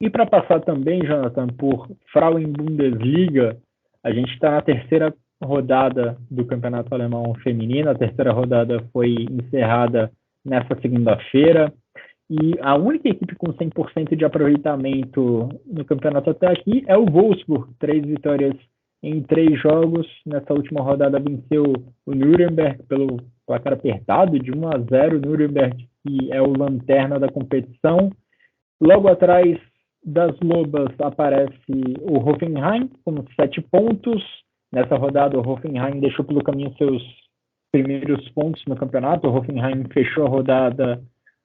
E para passar também, Jonathan, por Frauen-Bundesliga, a gente está na terceira rodada do Campeonato Alemão Feminino. A terceira rodada foi encerrada nessa segunda-feira. E a única equipe com 100% de aproveitamento no campeonato até aqui é o Wolfsburg. 3 vitórias em 3 jogos. Nessa última rodada venceu o Nuremberg pelo placar apertado de 1-0. Nuremberg, que é o lanterna da competição. Logo atrás das Lobas aparece o Hoffenheim com 7 pontos. Nessa rodada o Hoffenheim deixou pelo caminho seus primeiros pontos no campeonato. O Hoffenheim fechou a rodada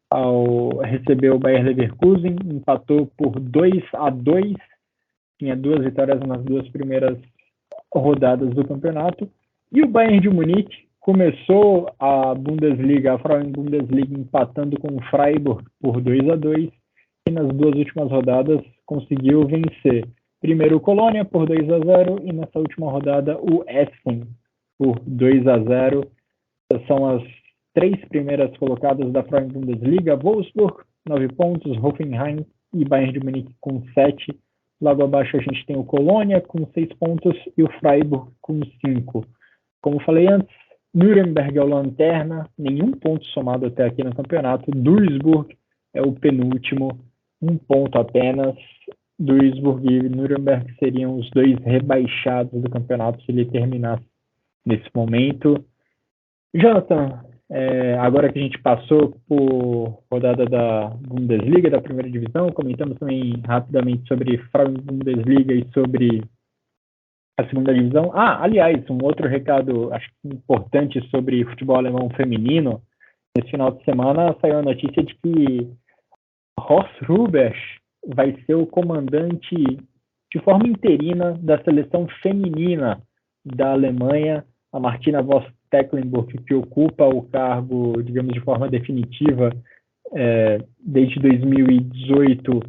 ao receber o Bayer Leverkusen, empatou por 2-2, tinha 2 vitórias nas 2 primeiras rodadas do campeonato. E o Bayern de Munique começou a Bundesliga, a Frauen-Bundesliga, empatando com o Freiburg por 2-2, e nas 2 últimas rodadas conseguiu vencer. Primeiro o Colônia por 2-0 e nessa última rodada o Essen por 2-0. São as 3 primeiras colocadas da Frauen-Bundesliga: Wolfsburg, 9 pontos, Hoffenheim e Bayern de Munique com 7. Logo abaixo a gente tem o Colônia com 6 pontos e o Freiburg com 5. Como falei antes, Nuremberg é o lanterna, nenhum ponto somado até aqui no campeonato. Duisburg é o penúltimo, 1 ponto apenas. Duisburg e Nuremberg seriam os 2 rebaixados do campeonato se ele terminasse nesse momento. Jonathan, agora que a gente passou por rodada da Bundesliga, da primeira divisão, comentamos também rapidamente sobre Frauen-Bundesliga e sobre a segunda divisão. Aliás, um outro recado, acho que importante sobre futebol alemão feminino. Nesse final de semana saiu a notícia de que Horst Hrubesch vai ser o comandante de forma interina da seleção feminina da Alemanha. A Martina Voss-Tecklenburg, que ocupa o cargo, digamos, de forma definitiva desde 2018,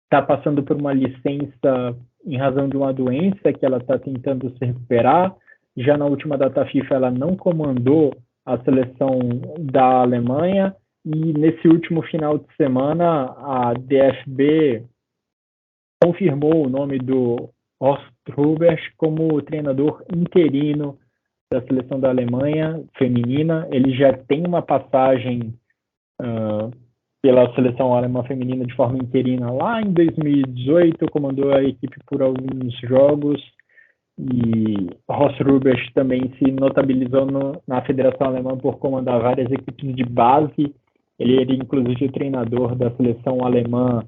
está passando por uma licença em razão de uma doença que ela está tentando se recuperar. Já na última data FIFA ela não comandou a seleção da Alemanha, e nesse último final de semana a DFB confirmou o nome do Horst Hrubesch como treinador interino da seleção da Alemanha feminina. Ele já tem uma passagem pela seleção alemã feminina de forma interina lá em 2018, comandou a equipe por alguns jogos, e Horst Hrubesch também se notabilizou na Federação Alemã por comandar várias equipes de base. Ele era inclusive o treinador da seleção alemã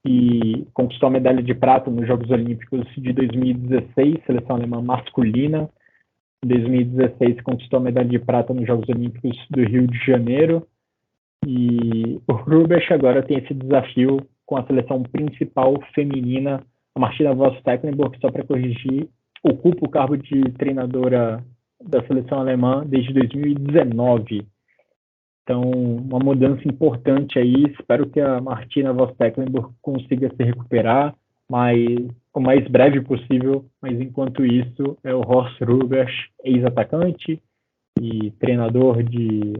que conquistou a medalha de prata nos Jogos Olímpicos de 2016, seleção alemã masculina. Em 2016 conquistou a medalha de prata nos Jogos Olímpicos do Rio de Janeiro. E o Hrubesch agora tem esse desafio com a seleção principal feminina. A Martina Voss-Tecklenburg, só para corrigir, ocupa o cargo de treinadora da seleção alemã desde 2019. Então, uma mudança importante aí. Espero que a Martina Voss-Tecklenburg consiga se recuperar o mais breve possível. Mas, enquanto isso, é o Horst Hrubesch, ex-atacante e treinador de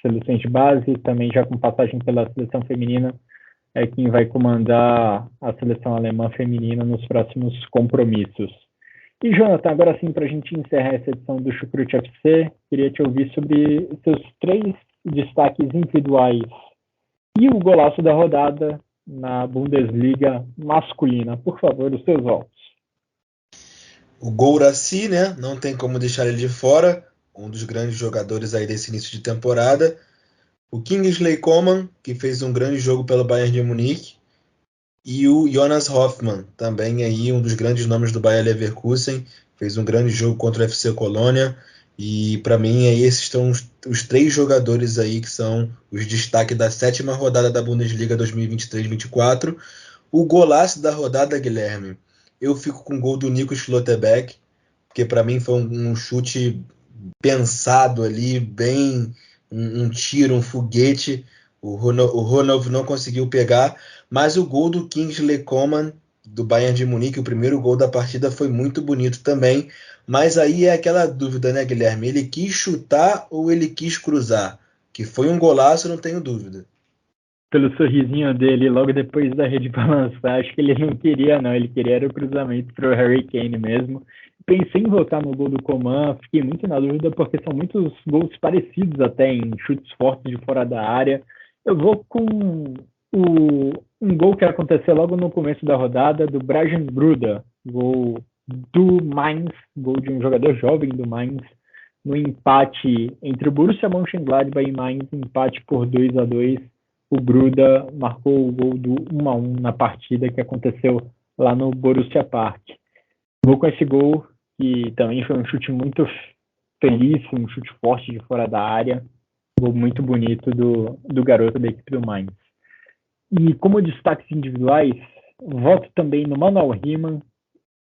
seleções de base, também já com passagem pela seleção feminina, é quem vai comandar a seleção alemã feminina nos próximos compromissos. E, Jonathan, agora sim, para a gente encerrar essa edição do Chucrute FC, queria te ouvir sobre seus 3 destaques individuais e o golaço da rodada na Bundesliga masculina. Por favor, os seus votos. O Guirassy, né? Não tem como deixar ele de fora, um dos grandes jogadores aí desse início de temporada. O Kingsley Coman, que fez um grande jogo pelo Bayern de Munique. E o Jonas Hoffmann, também aí um dos grandes nomes do Bayer Leverkusen, fez um grande jogo contra o FC Colônia. E para mim, aí, esses são os três jogadores aí que são os destaques da sétima rodada da Bundesliga 2023-24. O golaço da rodada, Guilherme, eu fico com o gol do Nico Schlotterbeck, porque para mim foi um chute pensado ali, bem um tiro, um foguete. O Ronald não conseguiu pegar, mas o gol do Kingsley Coman, do Bayern de Munique, o primeiro gol da partida, foi muito bonito também. Mas aí é aquela dúvida, né, Guilherme? Ele quis chutar ou ele quis cruzar? Que foi um golaço, não tenho dúvida. Pelo sorrisinho dele logo depois da rede balançar, acho que ele não queria, não. Ele queria era o cruzamento para o Harry Kane mesmo. Pensei em votar no gol do Coman, fiquei muito na dúvida porque são muitos gols parecidos até em chutes fortes de fora da área. Eu vou com um gol que aconteceu logo no começo da rodada do Brajan Bruda, gol do Mainz, gol de um jogador jovem do Mainz, no empate entre o Borussia Mönchengladbach e Mainz, empate por 2-2. O Bruda marcou o gol do 1-1 na partida que aconteceu lá no Borussia Park. Vou com esse gol, que também foi um chute muito feliz, um chute forte de fora da área, um gol muito bonito do garoto da equipe do Mainz. E como destaques individuais, voto também no Manuel Riemann.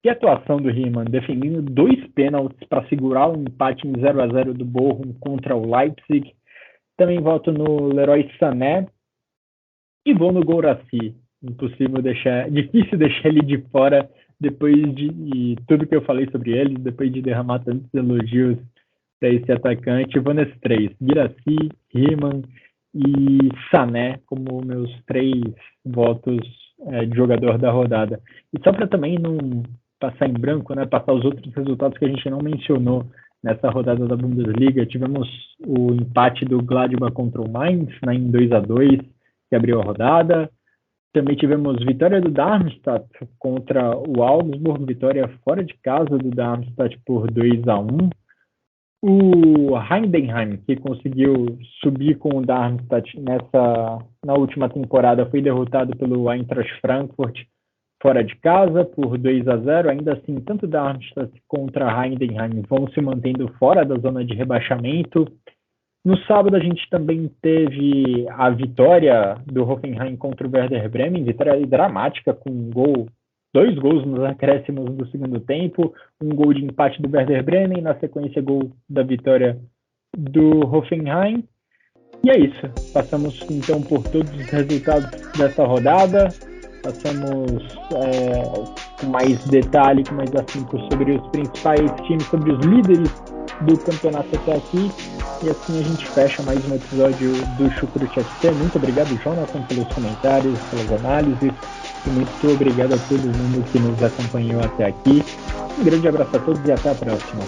Que atuação do Riemann, defendendo 2 pênaltis para segurar o empate em 0-0 do Bochum contra o Leipzig. Também voto no Leroy Sané e vou no Guirassy. Difícil deixar ele de fora depois de tudo que eu falei sobre ele, depois de derramar tantos elogios para esse atacante. Eu vou nesses 3, Guirassy, Riemann e Sané como meus 3 votos de jogador da rodada. E só para também não passar em branco, né, passar os outros resultados que a gente não mencionou nessa rodada da Bundesliga, tivemos o empate do Gladbach contra o Mainz, né, em 2-2, que abriu a rodada. Também tivemos vitória do Darmstadt contra o Augsburg, vitória fora de casa do Darmstadt por 2-1. O Heidenheim, que conseguiu subir com o Darmstadt na última temporada, foi derrotado pelo Eintracht Frankfurt fora de casa por 2-0. Ainda assim, tanto Darmstadt contra Heidenheim vão se mantendo fora da zona de rebaixamento. No sábado, a gente também teve a vitória do Hoffenheim contra o Werder Bremen, vitória dramática, com 2 gols nos acréscimos do segundo tempo, um gol de empate do Werder Bremen, na sequência, gol da vitória do Hoffenheim. E é isso. Passamos, então, por todos os resultados dessa rodada. Passamos com mais detalhe, com mais afinco sobre os principais times, sobre os líderes do campeonato até aqui. E assim a gente fecha mais um episódio do Chucrute FC. Muito obrigado, Jonathan, pelos comentários, pelas análises. E muito obrigado a todo mundo que nos acompanhou até aqui. Um grande abraço a todos e até a próxima.